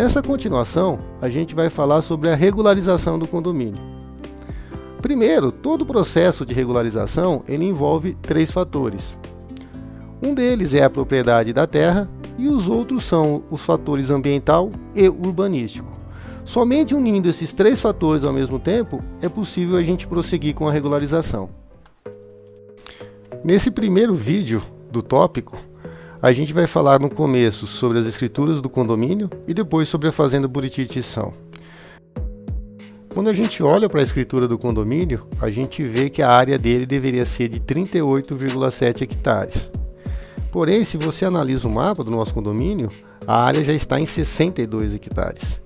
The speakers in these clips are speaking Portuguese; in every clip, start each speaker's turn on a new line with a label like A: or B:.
A: Nessa continuação, a gente vai falar sobre a regularização do condomínio. Primeiro, todo o processo de regularização ele envolve 3 fatores. Um deles é a propriedade da terra e os outros são os fatores ambiental e urbanístico. Somente unindo esses 3 fatores ao mesmo tempo é possível a gente prosseguir com a regularização. Nesse primeiro vídeo do tópico, a gente vai falar no começo sobre as escrituras do condomínio e depois sobre a fazenda Buriti de Tição. Quando a gente olha para a escritura do condomínio, a gente vê que a área dele deveria ser de 38,7 hectares. Porém, se você analisa o mapa do nosso condomínio, a área já está em 62 hectares.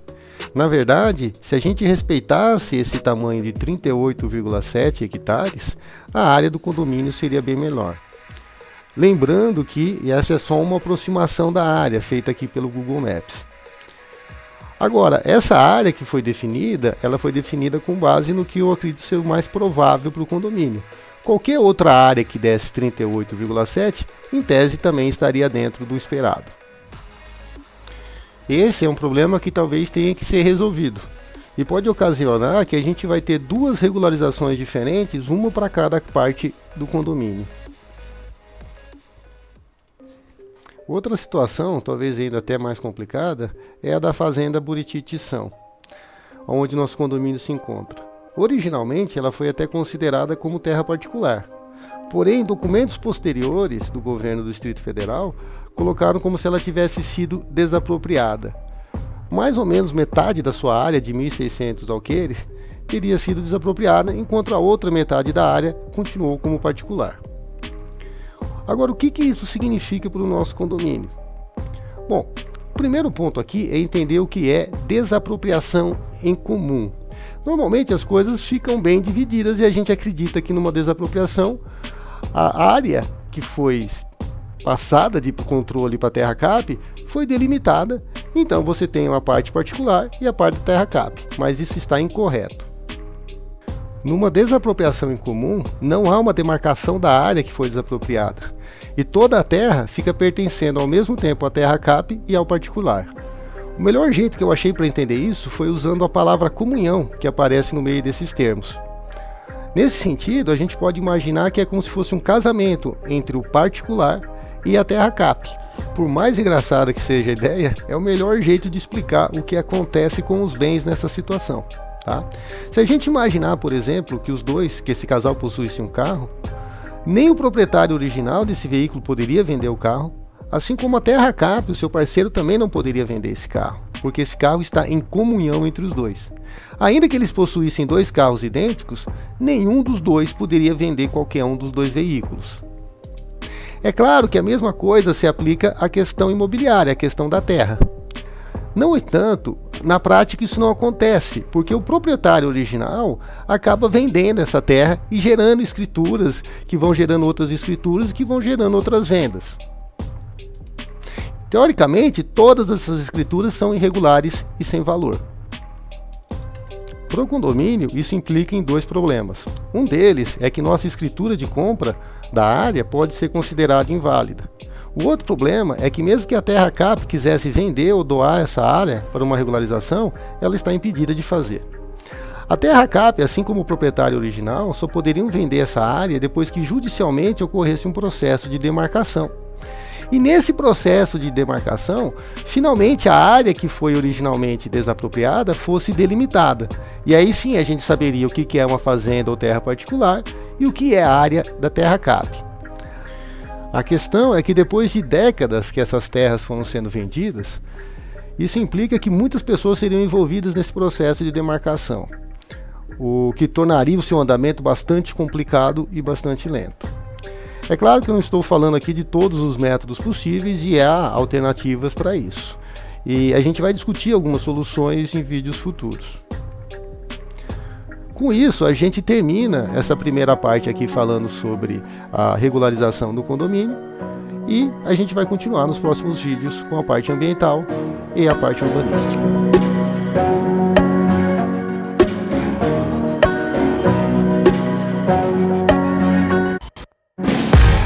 A: Na verdade, se a gente respeitasse esse tamanho de 38,7 hectares, a área do condomínio seria bem menor. Lembrando que essa é só uma aproximação da área feita aqui pelo Google Maps. Agora, essa área que foi definida, ela foi definida com base no que eu acredito ser o mais provável para o condomínio. Qualquer outra área que desse 38,7, em tese também estaria dentro do esperado. Esse é um problema que talvez tenha que ser resolvido. E pode ocasionar que a gente vai ter 2 regularizações diferentes, uma para cada parte do condomínio. Outra situação, talvez ainda até mais complicada, é a da fazenda Buriti de Tição, onde nosso condomínio se encontra. Originalmente, ela foi até considerada como terra particular. Porém, documentos posteriores do governo do Distrito Federal colocaram como se ela tivesse sido desapropriada. Mais ou menos metade da sua área, de 1.600 alqueires, teria sido desapropriada, enquanto a outra metade da área continuou como particular. Agora, o que isso significa para o nosso condomínio? Bom, o primeiro ponto aqui é entender o que é desapropriação em comum. Normalmente as coisas ficam bem divididas e a gente acredita que numa desapropriação a área que foi passada de controle para a terra cap foi delimitada, então você tem uma parte particular e a parte da terra cap, mas isso está incorreto. Numa desapropriação em comum, não há uma demarcação da área que foi desapropriada, e toda a terra fica pertencendo ao mesmo tempo à terra cap e ao particular. O melhor jeito que eu achei para entender isso foi usando a palavra comunhão, que aparece no meio desses termos. Nesse sentido, a gente pode imaginar que é como se fosse um casamento entre o particular e a terra cap. Por mais engraçada que seja a ideia, é o melhor jeito de explicar o que acontece com os bens nessa situação. Tá? Se a gente imaginar, por exemplo, que esse casal possuísse um carro, nem o proprietário original desse veículo poderia vender o carro, assim como a terra cap, o seu parceiro também não poderia vender esse carro, porque esse carro está em comunhão entre os dois. Ainda que eles possuíssem 2 carros idênticos, nenhum dos dois poderia vender qualquer um dos 2 veículos. É claro que a mesma coisa se aplica à questão imobiliária, à questão da terra. No entanto, na prática isso não acontece, porque o proprietário original acaba vendendo essa terra e gerando escrituras, que vão gerando outras escrituras e que vão gerando outras vendas. Teoricamente, todas essas escrituras são irregulares e sem valor. Para o condomínio, isso implica em 2 problemas. Um deles é que nossa escritura de compra da área pode ser considerada inválida. O outro problema é que mesmo que a terra cap quisesse vender ou doar essa área para uma regularização, ela está impedida de fazer. A terra cap, assim como o proprietário original, só poderiam vender essa área depois que judicialmente ocorresse um processo de demarcação. E nesse processo de demarcação, finalmente a área que foi originalmente desapropriada fosse delimitada. E aí sim a gente saberia o que é uma fazenda ou terra particular e o que é a área da terra cap. A questão é que depois de décadas que essas terras foram sendo vendidas, isso implica que muitas pessoas seriam envolvidas nesse processo de demarcação, o que tornaria o seu andamento bastante complicado e bastante lento. É claro que eu não estou falando aqui de todos os métodos possíveis e há alternativas para isso. E a gente vai discutir algumas soluções em vídeos futuros. Com isso, a gente termina essa primeira parte aqui falando sobre a regularização do condomínio e a gente vai continuar nos próximos vídeos com a parte ambiental e a parte urbanística.